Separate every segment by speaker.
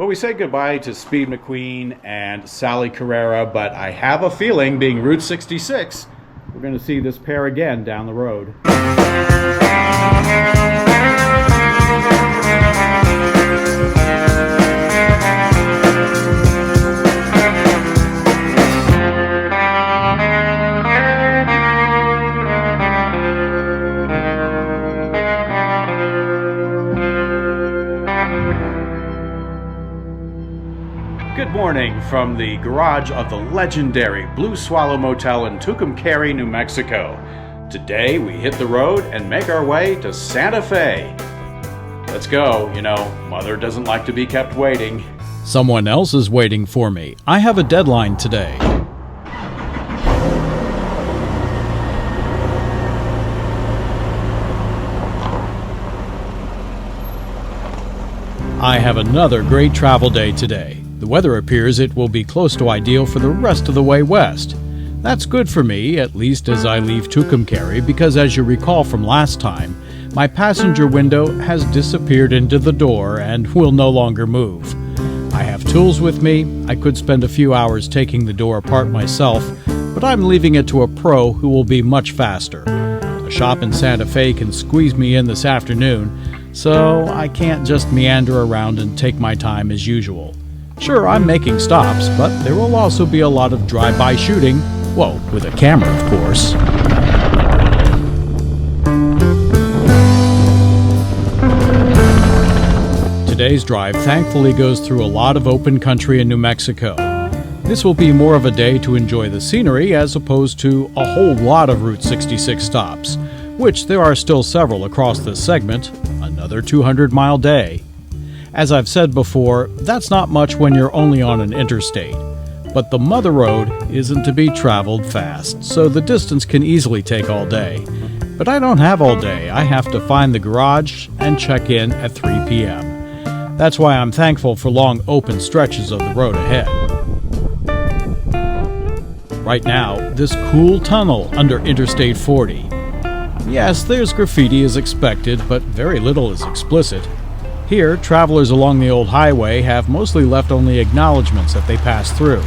Speaker 1: Well, we say goodbye to Speed McQueen and Sally Carrera, but I have a feeling, being Route 66, we're going to see this pair again down the road. Good morning from the garage of the legendary Blue Swallow Motel in Tucumcari, New Mexico. Today we hit the road and make our way to Santa Fe. Let's go. You know, Mother doesn't like to be kept waiting.
Speaker 2: Someone else is waiting for me. I have a deadline today. I have another great travel day today. The weather appears it will be close to ideal for the rest of the way west. That's good for me, at least as I leave Tucumcari, because as you recall from last time, my passenger window has disappeared into the door and will no longer move. I have tools with me. I could spend a few hours taking the door apart myself, but I'm leaving it to a pro who will be much faster. A shop in Santa Fe can squeeze me in this afternoon, so I can't just meander around and take my time as usual. Sure, I'm making stops, but there will also be a lot of drive-by shooting. Well, with a camera, of course. Today's drive thankfully goes through a lot of open country in New Mexico. This will be more of a day to enjoy the scenery as opposed to a whole lot of Route 66 stops, which there are still several across this segment, another 200-mile day. As I've said before, that's not much when you're only on an interstate. But the mother road isn't to be traveled fast, so the distance can easily take all day. But I don't have all day. I have to find the garage and check in at 3 p.m. That's why I'm thankful for long open stretches of the road ahead. Right now, this cool tunnel under Interstate 40. Yes, there's graffiti as expected, but very little is explicit. Here, travelers along the old highway have mostly left only acknowledgments that they pass through.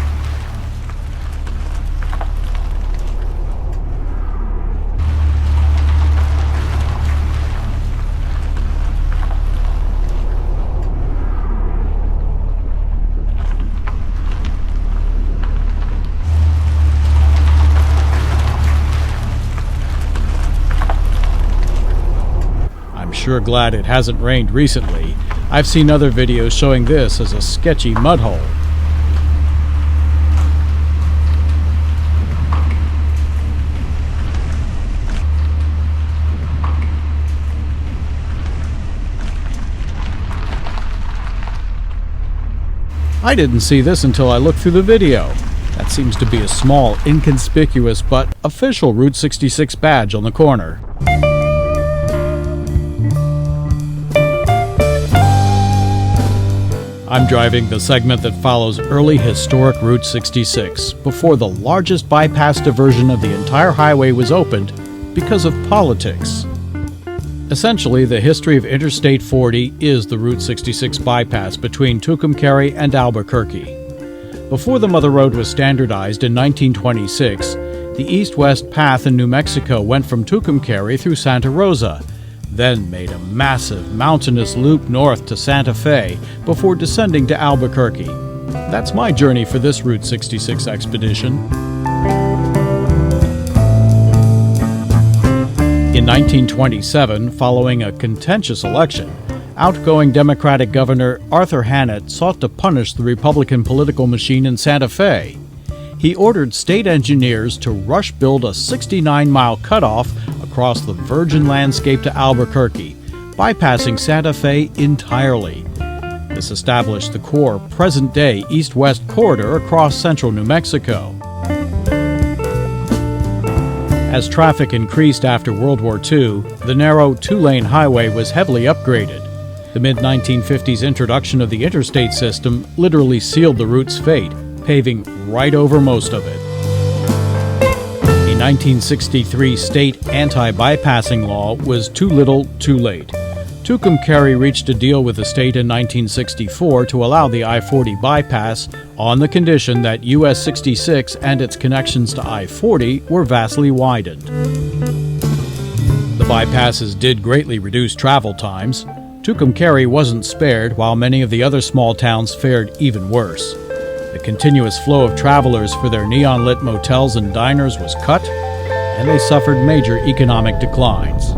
Speaker 2: Sure glad it hasn't rained recently. I've seen other videos showing this as a sketchy mud hole. I didn't see this until I looked through the video. That seems to be a small, inconspicuous, but official Route 66 badge on the corner. I'm driving the segment that follows early historic Route 66, before the largest bypass diversion of the entire highway was opened because of politics. Essentially, the history of Interstate 40 is the Route 66 bypass between Tucumcari and Albuquerque. Before the Mother Road was standardized in 1926, the east-west path in New Mexico went from Tucumcari through Santa Rosa, then made a massive mountainous loop north to Santa Fe before descending to Albuquerque. That's my journey for this Route 66 expedition. In 1927, following a contentious election, outgoing Democratic Governor Arthur Hannett sought to punish the Republican political machine in Santa Fe. He ordered state engineers to rush build a 69-mile cutoff across the virgin landscape to Albuquerque, bypassing Santa Fe entirely. This established the core present-day east-west corridor across central New Mexico. As traffic increased after World War II, the narrow two-lane highway was heavily upgraded. The mid-1950s introduction of the interstate system literally sealed the route's fate, paving right over most of it. The 1963 state anti-bypassing law was too little, too late. Tucumcari reached a deal with the state in 1964 to allow the I-40 bypass on the condition that US 66 and its connections to I-40 were vastly widened. The bypasses did greatly reduce travel times. Tucumcari wasn't spared, while many of the other small towns fared even worse. The continuous flow of travelers for their neon-lit motels and diners was cut, and they suffered major economic declines.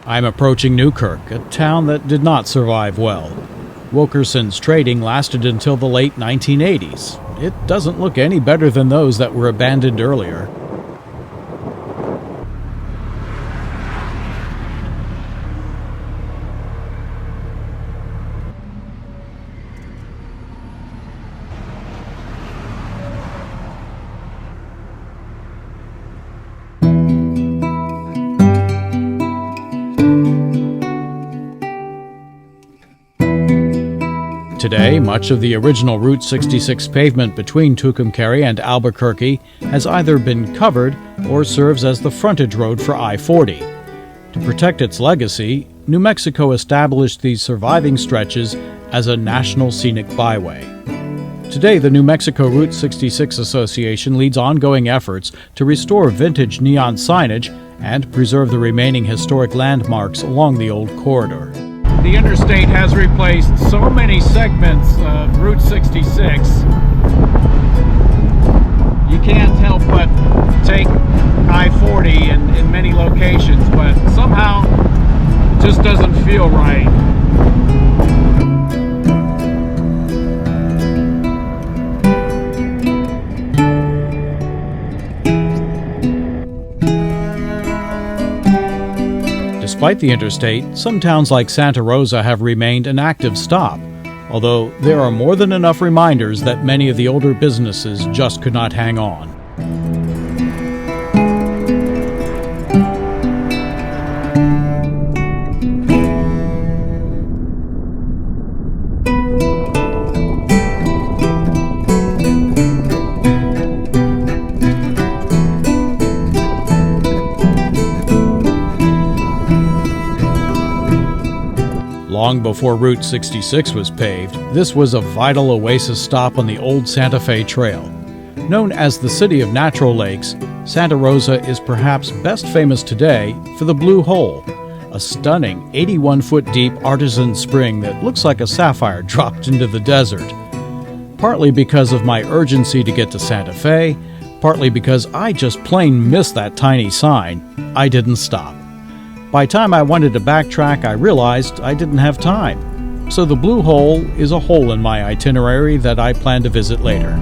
Speaker 2: I'm approaching Newkirk, a town that did not survive well. Wilkerson's trading lasted until the late 1980s. It doesn't look any better than those that were abandoned earlier. Today, much of the original Route 66 pavement between Tucumcari and Albuquerque has either been covered or serves as the frontage road for I-40. To protect its legacy, New Mexico established these surviving stretches as a national scenic byway. Today, the New Mexico Route 66 Association leads ongoing efforts to restore vintage neon signage and preserve the remaining historic landmarks along the old corridor. The interstate has replaced so many segments of Route 66. You can't help but take I-40 in many locations, but somehow it just doesn't feel right. Despite the interstate, some towns like Santa Rosa have remained an active stop, although there are more than enough reminders that many of the older businesses just could not hang on. Long before Route 66 was paved, this was a vital oasis stop on the old Santa Fe Trail. Known as the City of Natural Lakes, Santa Rosa is perhaps best famous today for the Blue Hole, a stunning 81-foot deep artisan spring that looks like a sapphire dropped into the desert. Partly because of my urgency to get to Santa Fe, partly because I just plain missed that tiny sign, I didn't stop. By the time I wanted to backtrack, I realized I didn't have time. So the Blue Hole is a hole in my itinerary that I plan to visit later.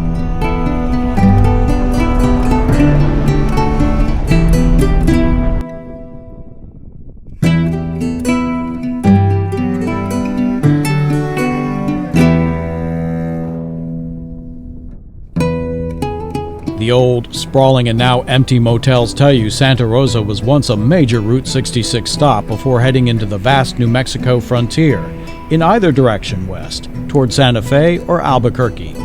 Speaker 2: The old, sprawling and now empty motels tell you Santa Rosa was once a major Route 66 stop before heading into the vast New Mexico frontier, in either direction west, toward Santa Fe or Albuquerque.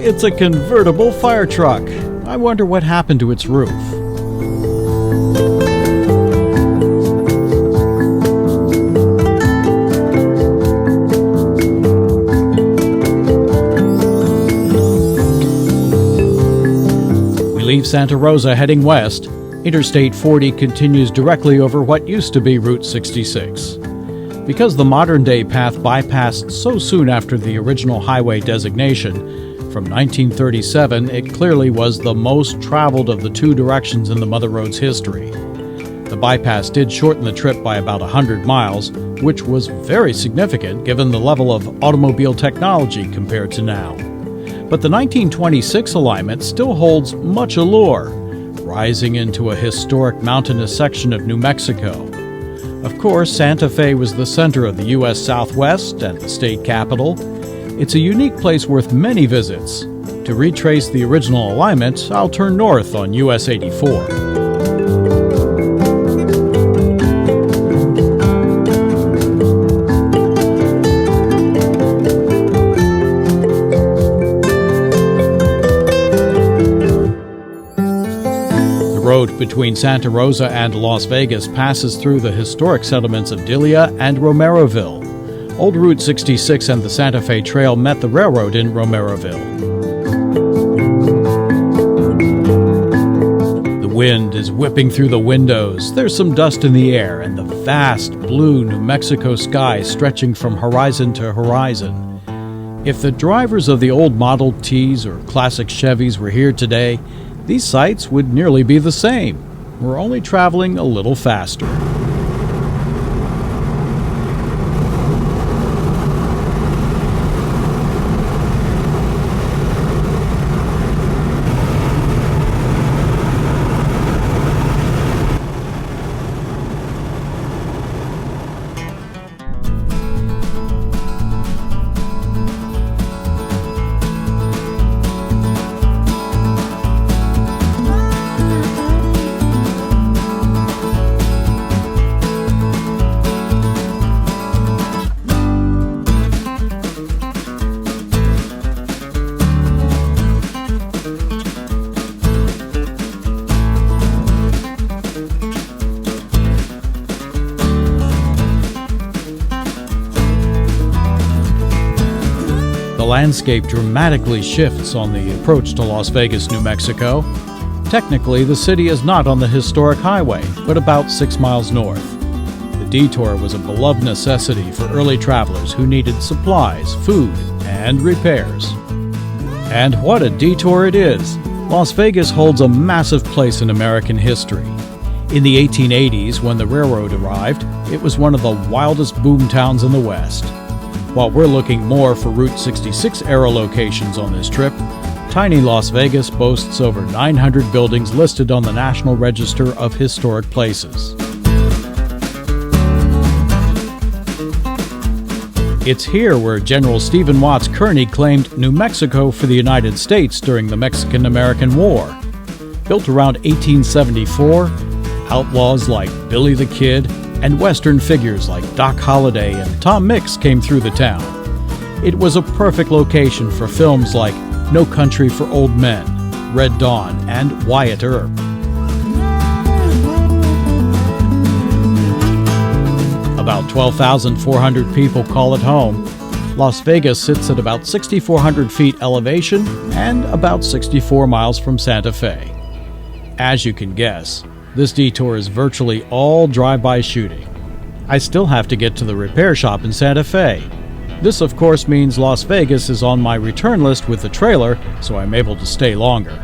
Speaker 2: It's a convertible fire truck. I wonder what happened to its roof. We leave Santa Rosa heading west. Interstate 40 continues directly over what used to be Route 66. Because the modern-day path bypassed so soon after the original highway designation, from 1937 it clearly was the most traveled of the two directions in the Mother Road's history. The bypass did shorten the trip by about 100 miles, which was very significant given the level of automobile technology compared to now. But the 1926 alignment still holds much allure, rising into a historic mountainous section of New Mexico. Of course, Santa Fe was the center of the U.S. Southwest and the state capital. It's a unique place worth many visits. To retrace the original alignment, I'll turn north on US 84. The road between Santa Rosa and Las Vegas passes through the historic settlements of Delia and Romeroville. Old Route 66 and the Santa Fe Trail met the railroad in Romeroville. The wind is whipping through the windows. There's some dust in the air and the vast blue New Mexico sky stretching from horizon to horizon. If the drivers of the old Model Ts or classic Chevys were here today, these sights would nearly be the same. We're only traveling a little faster. The landscape dramatically shifts on the approach to Las Vegas, New Mexico. Technically, the city is not on the historic highway, but about 6 miles north. The detour was a beloved necessity for early travelers who needed supplies, food, and repairs. And what a detour it is! Las Vegas holds a massive place in American history. In the 1880s, when the railroad arrived, it was one of the wildest boom towns in the West. While we're looking more for Route 66 era locations on this trip, tiny Las Vegas boasts over 900 buildings listed on the National Register of Historic Places. It's here where General Stephen Watts Kearny claimed New Mexico for the United States during the Mexican-American War. Built around 1874, outlaws like Billy the Kid and Western figures like Doc Holliday and Tom Mix came through the town. It was a perfect location for films like No Country for Old Men, Red Dawn, and Wyatt Earp. About 12,400 people call it home. Las Vegas sits at about 6,400 feet elevation and about 64 miles from Santa Fe. As you can guess, this detour is virtually all drive-by shooting. I still have to get to the repair shop in Santa Fe. This, of course, means Las Vegas is on my return list with the trailer, so I'm able to stay longer.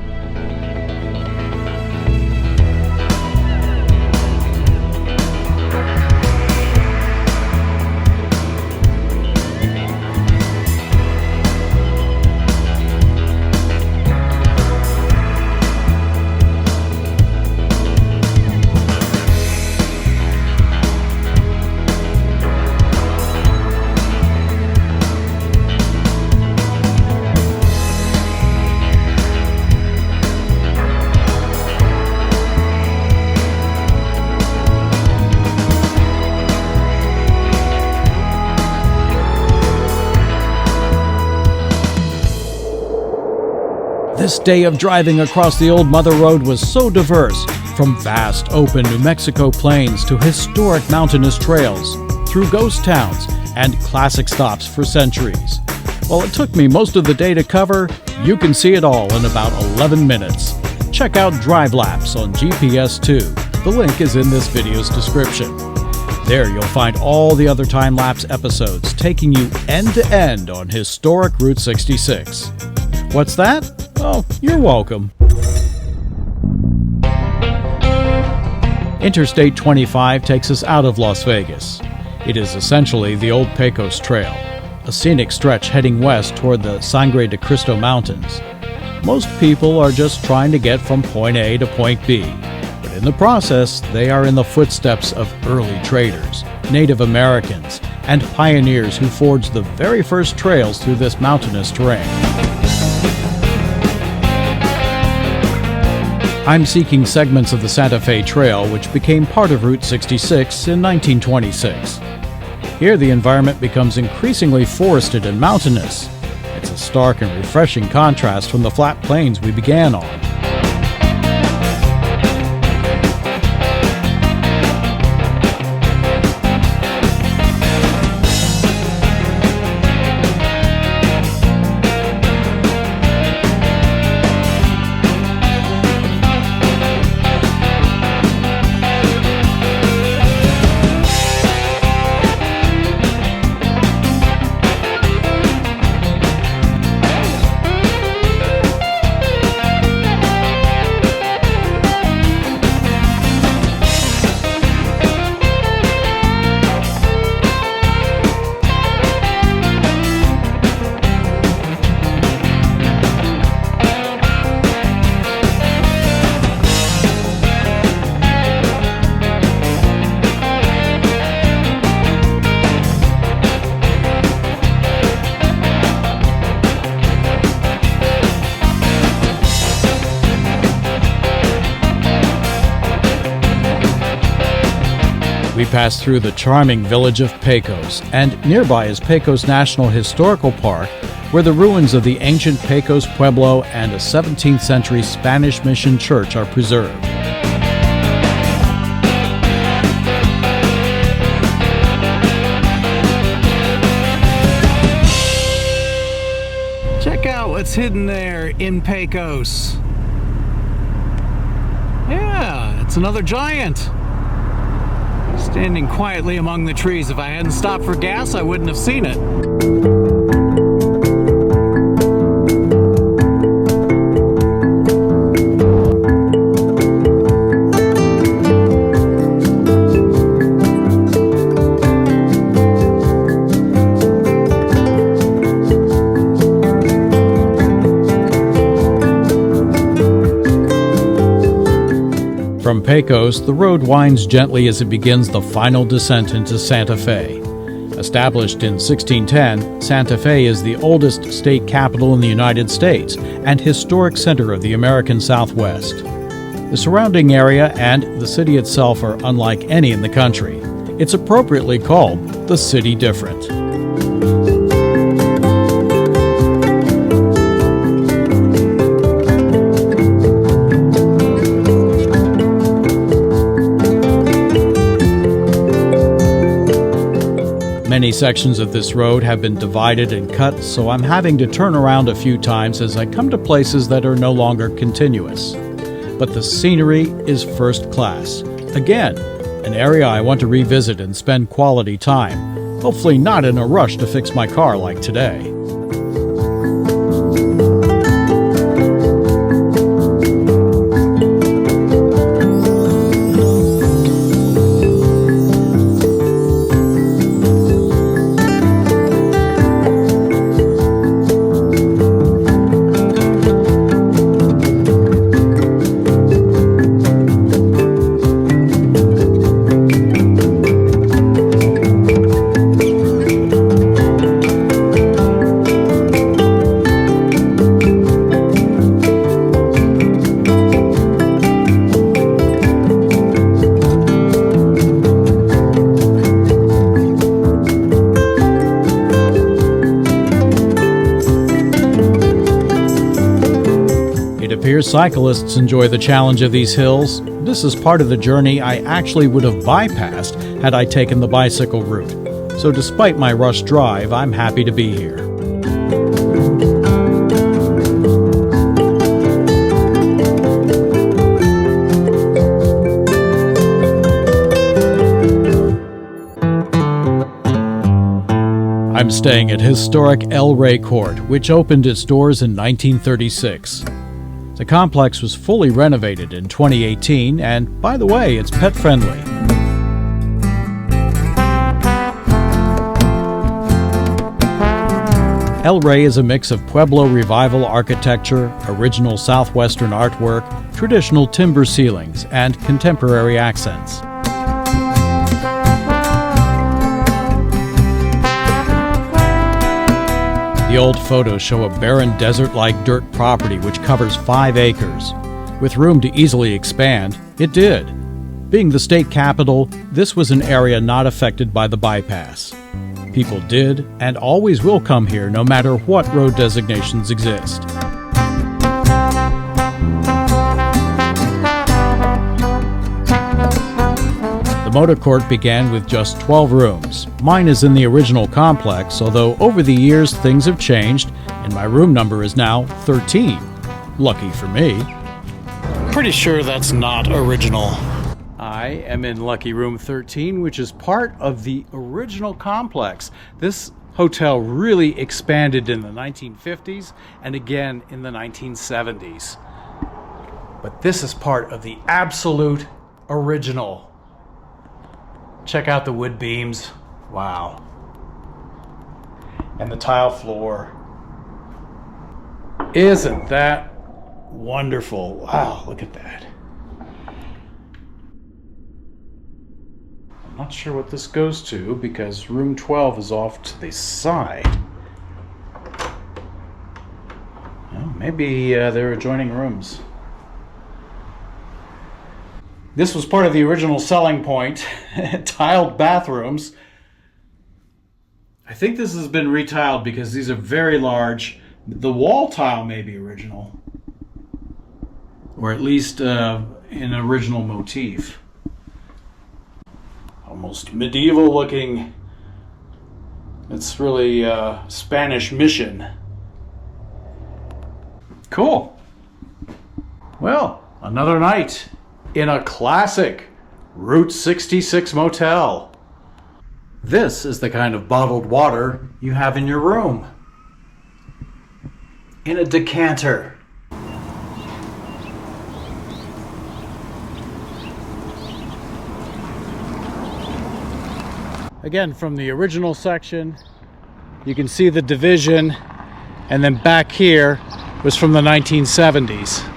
Speaker 2: This day of driving across the old Mother Road was so diverse, from vast open New Mexico plains to historic mountainous trails, through ghost towns, and classic stops for centuries. While it took me most of the day to cover, you can see it all in about 11 minutes. Check out Drive Laps on GPS 2. The link is in this video's description. There you'll find all the other time-lapse episodes taking you end-to-end on historic Route 66. What's that? Oh, you're welcome. Interstate 25 takes us out of Las Vegas. It is essentially the old Pecos Trail, a scenic stretch heading west toward the Sangre de Cristo Mountains. Most people are just trying to get from point A to point B, but in the process, they are in the footsteps of early traders, Native Americans, and pioneers who forged the very first trails through this mountainous terrain. I'm seeking segments of the Santa Fe Trail, which became part of Route 66 in 1926. Here, the environment becomes increasingly forested and mountainous. It's a stark and refreshing contrast from the flat plains we began on. We pass through the charming village of Pecos, and nearby is Pecos National Historical Park, where the ruins of the ancient Pecos Pueblo and a 17th century Spanish mission church are preserved. Check out what's hidden there in Pecos. Yeah, it's another giant. Standing quietly among the trees. If I hadn't stopped for gas, I wouldn't have seen it. From Pecos, the road winds gently as it begins the final descent into Santa Fe. Established in 1610, Santa Fe is the oldest state capital in the United States and historic center of the American Southwest. The surrounding area and the city itself are unlike any in the country. It's appropriately called the City Different. Many sections of this road have been divided and cut, so I'm having to turn around a few times as I come to places that are no longer continuous. But the scenery is first class. Again, an area I want to revisit and spend quality time, hopefully not in a rush to fix my car like today. appears cyclists enjoy the challenge of these hills. This is part of the journey I actually would have bypassed had I taken the bicycle route. So despite my rushed drive, I'm happy to be here. I'm staying at historic El Rey Court, which opened its doors in 1936. The complex was fully renovated in 2018, and by the way, it's pet-friendly. El Rey is a mix of Pueblo Revival architecture, original Southwestern artwork, traditional timber ceilings, and contemporary accents. The old photos show a barren desert-like dirt property which covers 5 acres. With room to easily expand, it did. Being the state capital, this was an area not affected by the bypass. People did and always will come here no matter what road designations exist. The motor court began with just 12 rooms. Mine is in the original complex, although over the years things have changed and my room number is now 13. Lucky for me. Pretty sure that's not original. I am in lucky room 13, which is part of the original complex. This hotel really expanded in the 1950s and again in the 1970s. But this is part of the absolute original. Check out the wood beams. Wow. And the tile floor. Isn't that wonderful? Wow, look at that. I'm not sure what this goes to because room 12 is off to the side. Well, maybe they're adjoining rooms. This was part of the original selling point, tiled bathrooms. I think this has been retiled because these are very large. The wall tile may be original, or at least an original motif. Almost medieval looking. It's really Spanish mission. Cool. Well, another night in a classic Route 66 motel. This is the kind of bottled water you have in your room. In a decanter. Again, from the original section, you can see the division, and then back here was from the 1970s.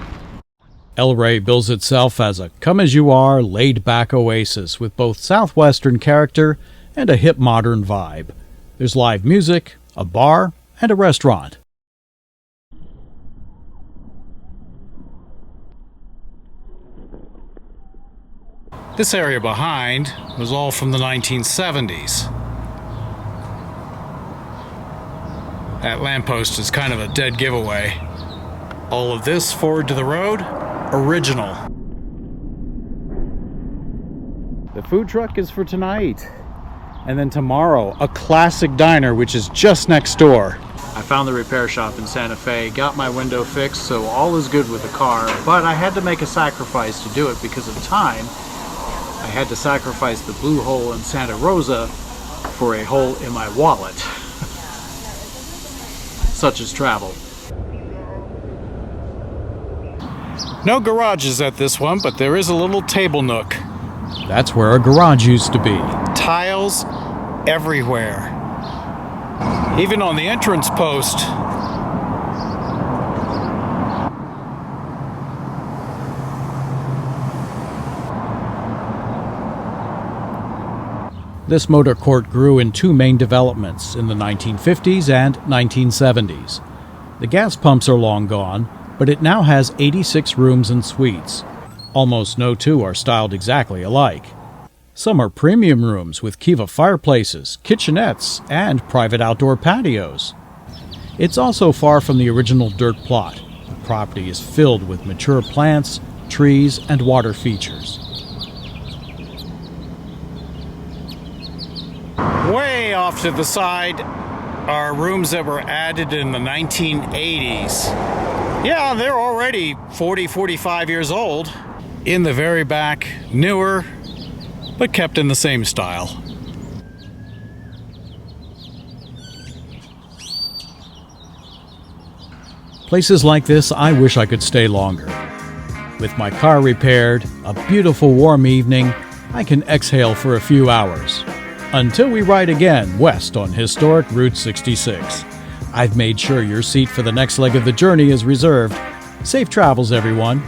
Speaker 2: El Rey bills itself as a come-as-you-are, laid-back oasis with both Southwestern character and a hip modern vibe. There's live music, a bar, and a restaurant. This area behind was all from the 1970s. That lamppost is kind of a dead giveaway. All of this forward to the road, original. The food truck is for tonight. And then tomorrow, a classic diner, which is just next door. I found the repair shop in Santa Fe, got my window fixed, so all is good with the car, but I had to make a sacrifice to do it because of time. I had to sacrifice the blue hole in Santa Rosa for a hole in my wallet. Such is travel. No garages at this one, but there is a little table nook. That's where a garage used to be. Tiles everywhere. Even on the entrance post. This motor court grew in 2 main developments in the 1950s and 1970s. The gas pumps are long gone, but it now has 86 rooms and suites. Almost no two are styled exactly alike. Some are premium rooms with Kiva fireplaces, kitchenettes, and private outdoor patios. It's also far from the original dirt plot. property is filled with mature plants, trees, and water features. Way off to the side are rooms that were added in the 1980s. Yeah, they're already 40, 45 years old. In the very back, newer, but kept in the same style. Places like this, I wish I could stay longer. With my car repaired, a beautiful warm evening, I can exhale for a few hours. Until we ride again west on historic Route 66. I've made sure your seat for the next leg of the journey is reserved. Safe travels, everyone.